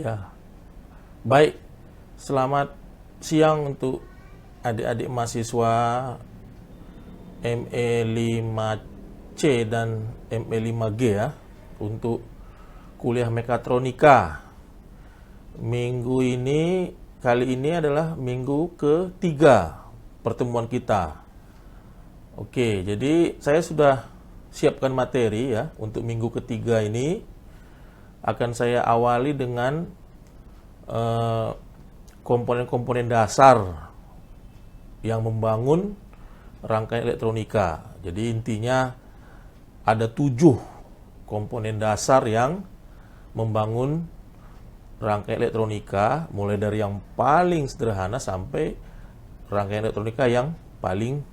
Ya, baik. Selamat siang untuk adik-adik mahasiswa ME5C dan ME5G ya, untuk kuliah mekatronika. Kali ini adalah minggu ketiga pertemuan kita. Oke, jadi saya sudah siapkan materi ya untuk minggu ketiga ini. Akan saya awali dengan komponen-komponen dasar yang membangun rangkaian elektronika. Jadi intinya ada 7 komponen dasar yang membangun rangkaian elektronika, mulai dari yang paling sederhana sampai rangkaian elektronika yang paling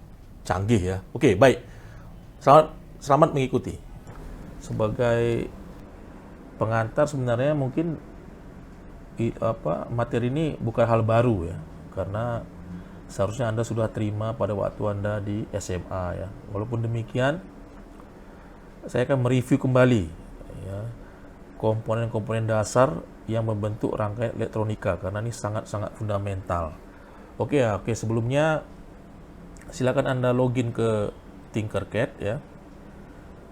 canggih ya. Oke, baik. Selamat mengikuti. Sebagai pengantar sebenarnya mungkin materi ini bukan hal baru ya, karena seharusnya Anda sudah terima pada waktu Anda di SMA ya. Walaupun demikian, saya akan mereview kembali ya, komponen-komponen dasar yang membentuk rangkaian elektronika, karena ini sangat-sangat fundamental. Oke, sebelumnya silakan Anda login ke Tinkercad ya.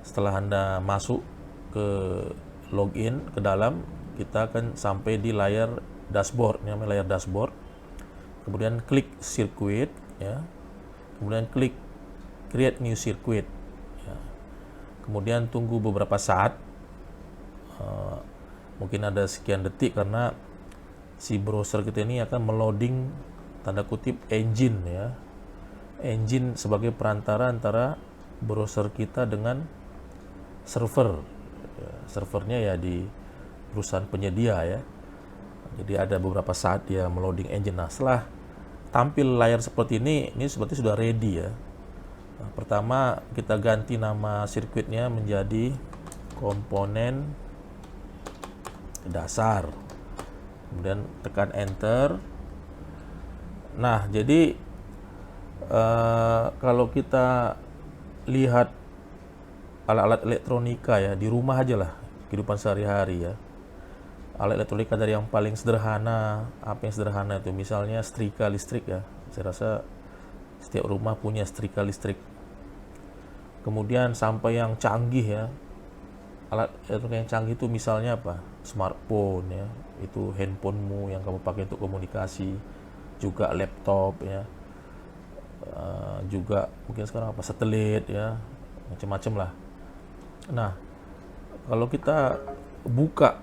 Setelah Anda masuk ke login ke dalam, kita akan sampai di layar dashboard, namanya layar dashboard. Kemudian klik circuit ya. Kemudian klik create new circuit ya. Kemudian tunggu beberapa saat, mungkin ada sekian detik, karena si browser kita ini akan meloading tanda kutip engine ya. Engine sebagai perantara antara browser kita dengan server. Servernya ya di perusahaan penyedia ya. Jadi ada beberapa saat dia meloading engine. Nah, setelah tampil layar seperti ini seperti sudah ready ya. Nah, pertama kita ganti nama sirkuitnya menjadi komponen dasar. Kemudian tekan enter. Nah, jadi kalau kita lihat alat-alat elektronika ya, di rumah aja lah, kehidupan sehari-hari ya. Alat elektronika dari yang paling sederhana, apa yang sederhana itu, misalnya setrika listrik ya. Saya rasa setiap rumah punya setrika listrik. Kemudian sampai yang canggih ya. Alat elektronika yang canggih itu misalnya apa? Smartphone ya, itu handphonemu yang kamu pakai untuk komunikasi. Juga laptop ya. Juga mungkin sekarang apa, satelit ya, macam-macam lah. Nah, kalau kita buka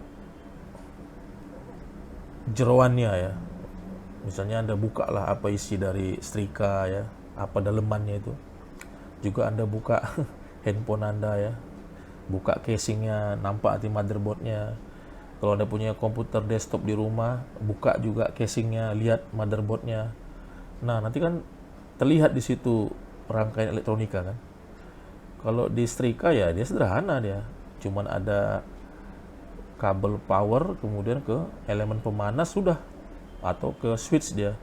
jeroannya ya, misalnya Anda buka lah apa isi dari setrika ya, apa dalemannya itu. Juga Anda buka handphone Anda ya, buka casingnya, nampak di motherboardnya. Kalau Anda punya komputer desktop di rumah, buka juga casingnya, lihat motherboardnya. Nah, nanti kan terlihat di situ rangkaian elektronika kan. Kalau di setrika ya dia sederhana, dia cuman ada kabel power, kemudian ke elemen pemanas sudah, atau ke switch dia,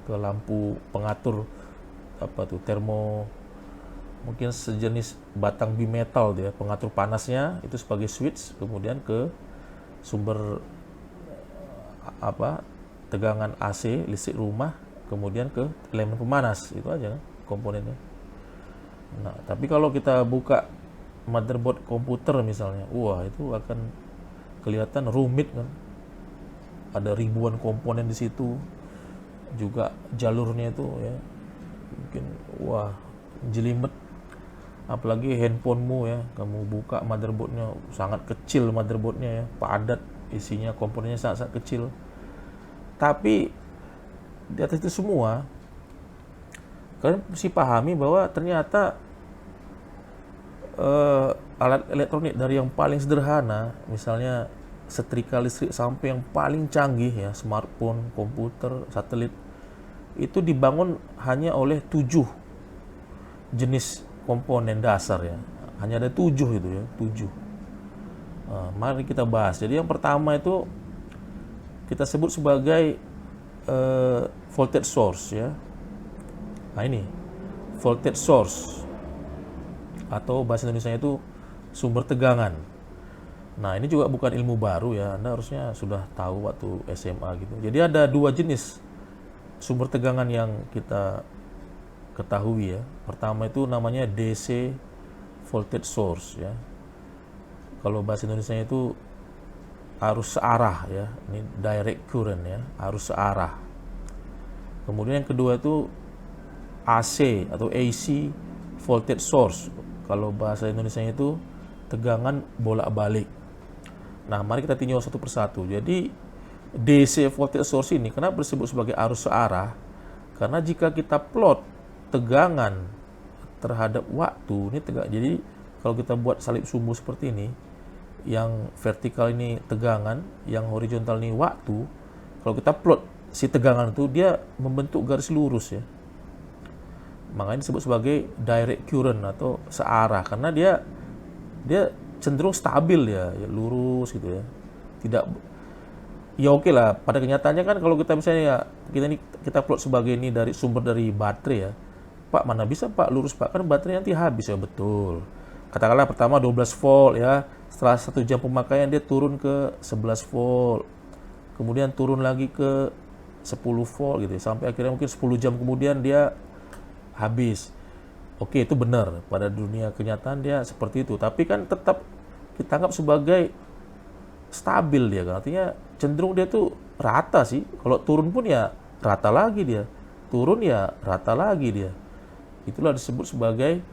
ke lampu pengatur apa tuh, termo, mungkin sejenis batang bimetal dia, pengatur panasnya itu sebagai switch, kemudian ke sumber tegangan AC listrik rumah, kemudian ke elemen pemanas. Itu aja kan komponennya. Nah, tapi kalau kita buka motherboard komputer misalnya, wah itu akan kelihatan rumit kan. Ada ribuan komponen di situ. Juga jalurnya itu ya, mungkin wah jelimet. Apalagi handphonemu ya, kamu buka motherboardnya sangat kecil, motherboardnya ya, padat isinya, komponennya sangat kecil. Tapi di atas itu semua, kalian mesti pahami bahwa ternyata alat elektronik dari yang paling sederhana, misalnya setrika listrik, sampai yang paling canggih ya, smartphone, komputer, satelit, itu dibangun hanya oleh 7 jenis komponen dasar ya. Hanya ada 7 itu ya, 7. Nah, mari kita bahas. Jadi yang pertama itu kita sebut sebagai voltage source ya. Nah ini voltage source, atau bahasa Indonesia itu sumber tegangan. Nah, ini juga bukan ilmu baru ya, Anda harusnya sudah tahu waktu SMA gitu. Jadi ada dua jenis sumber tegangan yang kita ketahui ya. Pertama itu namanya DC voltage source ya. Kalau bahasa Indonesia itu arus searah ya. Ini direct current ya, arus searah. Kemudian yang kedua itu AC atau AC voltage source. Kalau bahasa Indonesia itu tegangan bolak-balik. Nah, mari kita tinjau satu persatu. Jadi DC voltage source ini kenapa disebut sebagai arus searah? Karena jika kita plot tegangan terhadap waktu, ini tegak. Jadi kalau kita buat salib sumbu seperti ini, yang vertikal ini tegangan, yang horizontal ini waktu. Kalau kita plot si tegangan itu, dia membentuk garis lurus ya. Makanya disebut sebagai direct current atau searah karena dia cenderung stabil ya, lurus gitu ya. Tidak ya oke lah, pada kenyataannya kan kalau kita misalnya kita plot sebagai ini dari sumber dari baterai ya. Pak, mana bisa Pak lurus Pak, kan baterai nanti habis ya. Betul. Katakanlah pertama 12 volt ya. Setelah 1 jam pemakaian dia turun ke 11 volt. Kemudian turun lagi ke 10 volt gitu ya. Sampai akhirnya mungkin 10 jam kemudian dia habis. Oke, itu benar. Pada dunia kenyataan dia seperti itu. Tapi kan tetap kita anggap sebagai stabil dia. Artinya cenderung dia tuh rata sih. Kalau turun pun ya rata lagi dia. Turun ya rata lagi dia. Itulah disebut sebagai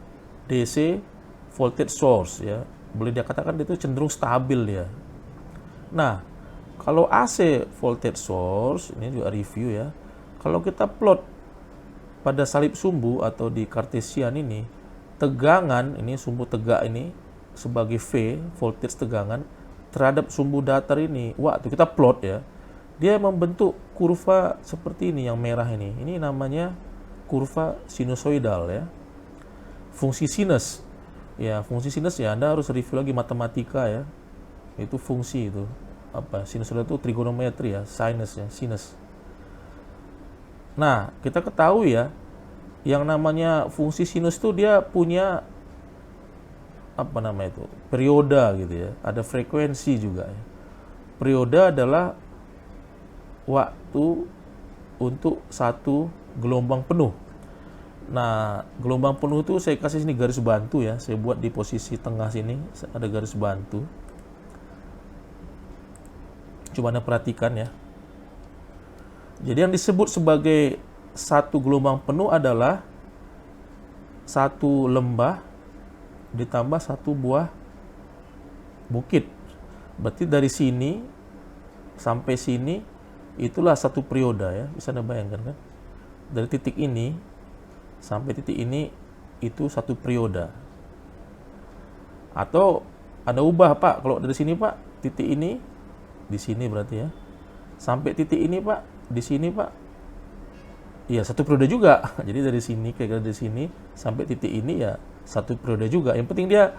DC voltage source ya. Boleh dikatakan itu cenderung stabil dia. Nah, kalau AC voltage source, ini juga review ya. Kalau kita plot pada salib sumbu atau di kartesian ini, tegangan ini sumbu tegak ini sebagai V, voltage tegangan terhadap sumbu datar ini, waktu kita plot ya, dia membentuk kurva seperti ini yang merah ini. Ini namanya kurva sinusoidal ya. Fungsi sinus. Ya, fungsi sinus ya Anda harus review lagi matematika ya. Itu fungsi itu. Apa? Sinusoidal itu trigonometri ya, sinus ya, sinus. Nah, kita ketahui ya, yang namanya fungsi sinus itu dia punya apa namanya itu? Perioda gitu ya. Ada frekuensi juga ya. Perioda adalah waktu untuk satu gelombang penuh. Nah, gelombang penuh itu saya kasih sini garis bantu ya. Saya buat di posisi tengah sini ada garis bantu. Coba Anda perhatikan ya. Jadi yang disebut sebagai satu gelombang penuh adalah satu lembah ditambah satu buah bukit. Berarti dari sini sampai sini itulah satu perioda ya. Bisa Anda bayangkan kan? Dari titik ini sampai titik ini itu satu perioda. Atau Anda ubah Pak, kalau dari sini Pak, titik ini di sini berarti ya. Sampai titik ini Pak, di sini Pak. Iya, satu periode juga. Jadi dari sini kira-kira dari sini sampai titik ini ya satu periode juga. Yang penting dia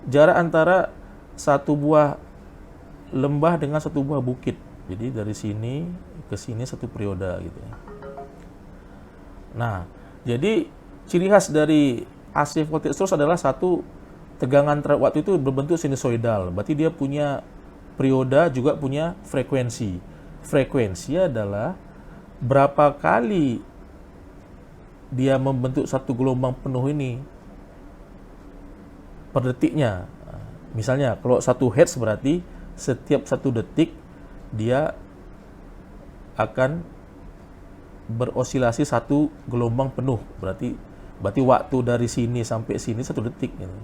jarak antara satu buah lembah dengan satu buah bukit. Jadi dari sini ke sini satu periode gitu ya. Nah, jadi ciri khas dari AC voltage source adalah satu tegangan terhadap waktu itu berbentuk sinusoidal. Berarti dia punya perioda juga punya frekuensi. Frekuensi adalah berapa kali dia membentuk satu gelombang penuh ini per detiknya. Misalnya kalau 1 Hz berarti setiap 1 detik dia akan berosilasi satu gelombang penuh. Berarti waktu dari sini sampai sini 1 detik gitu.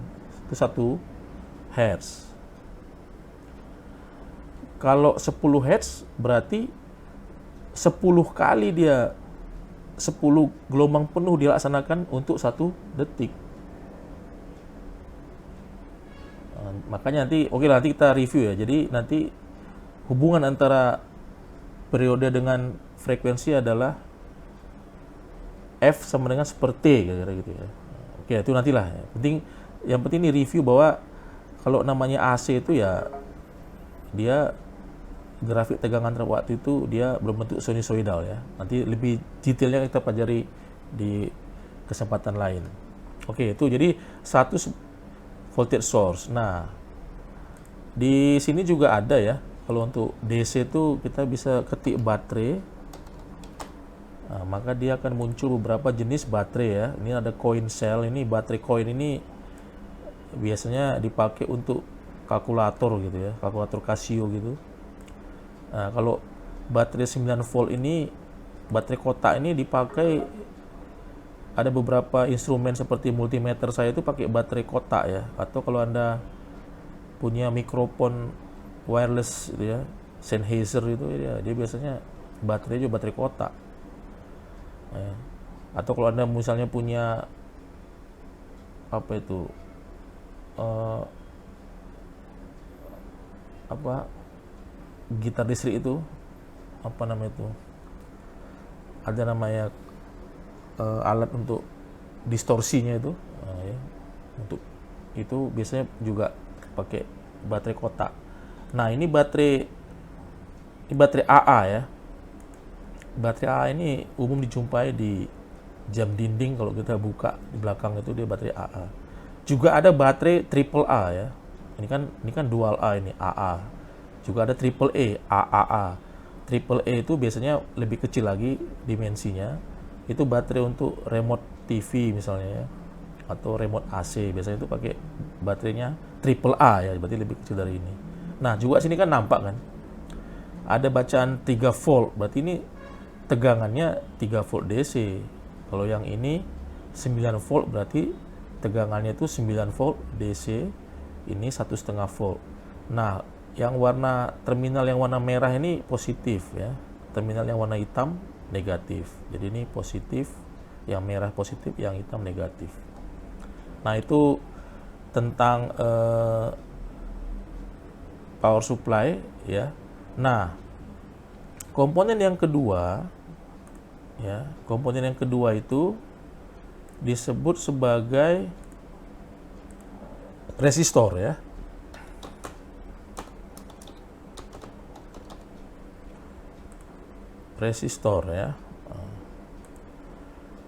Itu 1 Hz. Kalau 10 Hz berarti 10 kali dia 10 gelombang penuh dilaksanakan untuk 1 detik. Makanya nanti nanti kita review ya. Jadi nanti hubungan antara periode dengan frekuensi adalah F sama dengan per T kira-kira gitu ya. Oke, itu nantilah. Yang penting ini review bahwa kalau namanya AC itu ya dia grafik tegangan terhadap waktu itu dia berbentuk sinusoidal ya. Nanti lebih detailnya kita pelajari di kesempatan lain. Oke, itu jadi satu voltage source. Nah, Di sini juga ada ya. Kalau untuk DC itu kita bisa ketik baterai. Nah, maka dia akan muncul beberapa jenis baterai ya. Ini ada coin cell, ini baterai coin ini biasanya dipakai untuk kalkulator gitu ya, kalkulator Casio gitu. Nah, kalau baterai 9 volt ini, baterai kotak ini dipakai, ada beberapa instrumen seperti multimeter saya itu pakai baterai kotak ya. Atau kalau Anda punya mikrofon wireless gitu ya, Sennheiser itu ya, dia biasanya baterai juga baterai kotak. Ya. Atau kalau Anda misalnya punya apa itu gitar listrik itu apa namanya itu, ada namanya alat untuk distorsinya itu, ya. Untuk itu biasanya juga pakai baterai kotak. Nah ini baterai AA ya. Baterai AA ini umum dijumpai di jam dinding, kalau kita buka di belakang itu dia baterai AA. Juga ada baterai triple A ya. Ini kan dual A, ini AA. Juga ada triple E, AAA. Triple E itu biasanya lebih kecil lagi dimensinya. Itu baterai untuk remote TV misalnya ya, atau remote AC. Biasanya itu pakai baterainya triple A ya, berarti lebih kecil dari ini. Nah, juga sini kan nampak kan, ada bacaan 3 volt, berarti ini tegangannya 3 volt DC. Kalau yang ini 9 volt, berarti tegangannya itu 9 volt DC, ini 1,5 volt. Nah, yang warna terminal yang warna merah ini positif ya, terminal yang warna hitam negatif. Jadi ini positif, yang merah positif, yang hitam negatif. Nah, itu tentang power supply ya. Nah, komponen yang kedua ya, komponen yang kedua itu disebut sebagai resistor ya. Resistor ya.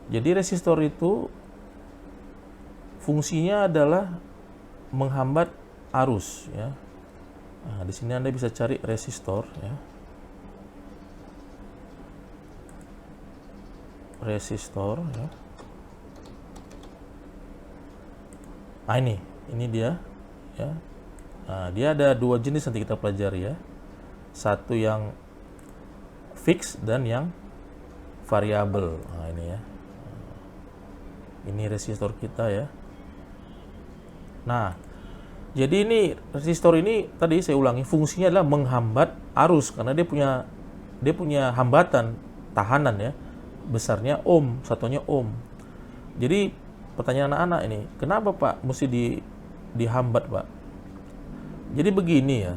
Jadi resistor itu fungsinya adalah menghambat arus ya. Nah, di sini Anda bisa cari resistor ya. Resistor ya. Nah, ini dia ya. Nah, dia ada dua jenis nanti kita pelajari ya. Satu yang fix dan yang variabel. Nah, ini ya. Ini resistor kita ya. Nah, jadi ini resistor ini tadi saya ulangi, fungsinya adalah menghambat arus karena dia punya hambatan tahanan ya. Besarnya ohm, satunya ohm. Jadi pertanyaan anak-anak ini, kenapa Pak mesti dihambat Pak? Jadi begini ya.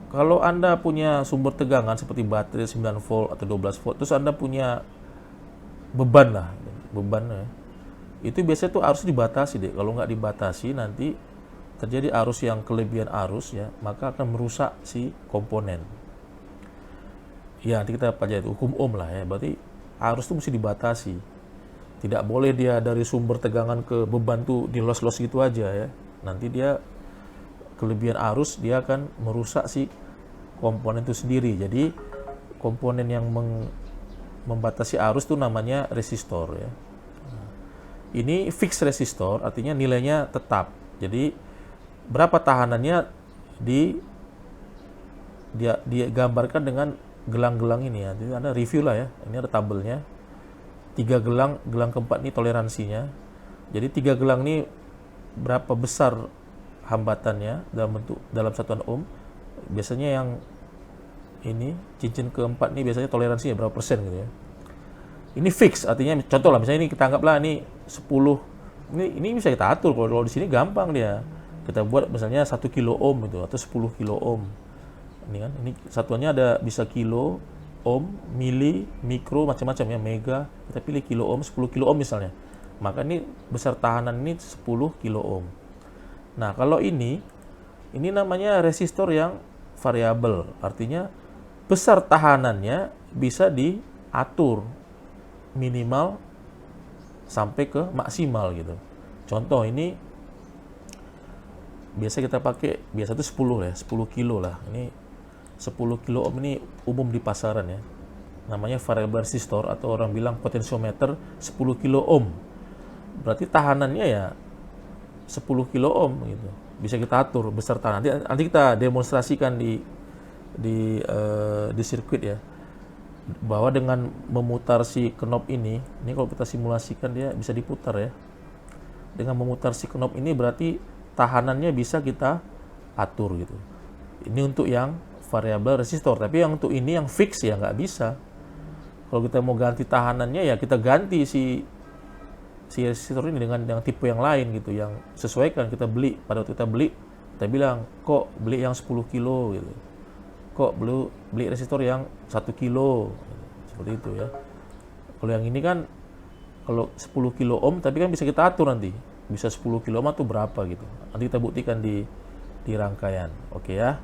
Kalau Anda punya sumber tegangan seperti baterai 9 volt atau 12 volt, terus Anda punya beban lah, beban ya. Itu biasanya tuh arus dibatasi deh. Kalau nggak dibatasi nanti terjadi arus yang kelebihan arus ya, maka akan merusak si komponen. Ya, nanti kita pelajari hukum Ohm lah ya. Berarti arus itu mesti dibatasi. Tidak boleh dia dari sumber tegangan ke beban tuh dilos-los gitu aja ya. Nanti dia kelebihan arus, dia akan merusak si komponen itu sendiri. Jadi komponen yang membatasi arus itu namanya resistor ya. Ini fixed resistor, artinya nilainya tetap. Jadi berapa tahanannya digambarkan dengan gelang-gelang ini ya. Jadi Anda review lah ya. Ini ada tabelnya. 3 gelang, gelang keempat ini toleransinya. Jadi 3 gelang ini berapa besar hambatannya dalam satuan ohm. Biasanya yang ini cincin keempat ini biasanya toleransinya berapa persen gitu ya. Ini fix, artinya contoh lah, misalnya ini kita anggaplah ini 10. Ini bisa kita atur, kalau di sini gampang dia. Kita buat misalnya 1 kilo ohm itu atau 10 kilo ohm. Ini kan, ini satuannya ada bisa kilo, ohm, mili, mikro, macam-macam ya, mega. Kita pilih kilo ohm, 10 kilo ohm misalnya. Maka ini besar tahanan ini 10 kilo ohm. Nah, kalau ini namanya resistor yang variabel. Artinya besar tahanannya bisa diatur minimal sampai ke maksimal gitu. Contoh ini biasa kita pakai, biasa itu 10 ya, 10 kilo lah. Ini 10 kilo ohm ini umum di pasaran ya. Namanya variable resistor atau orang bilang potensiometer 10 kilo ohm. Berarti tahanannya ya 10 kilo ohm gitu. Bisa kita atur beserta nanti kita demonstrasikan di sirkuit ya. Bahwa dengan memutar si knob ini kalau kita simulasikan dia bisa diputar ya. Dengan memutar si knob ini berarti tahanannya bisa kita atur gitu. Ini untuk yang variabel resistor, tapi yang untuk ini yang fix ya nggak bisa. Kalau kita mau ganti tahanannya ya kita ganti si resistor ini dengan tipe yang lain gitu, yang sesuaikan. Kita beli, pada waktu kita beli, kita bilang kok beli yang 10 kilo gitu, kok beli resistor yang 1 kilo seperti itu ya. Kalau yang ini kan kalau 10 kilo ohm tapi kan bisa kita atur nanti, bisa 10 kilo ohm atau berapa gitu. Nanti kita buktikan di rangkaian. Oke ya.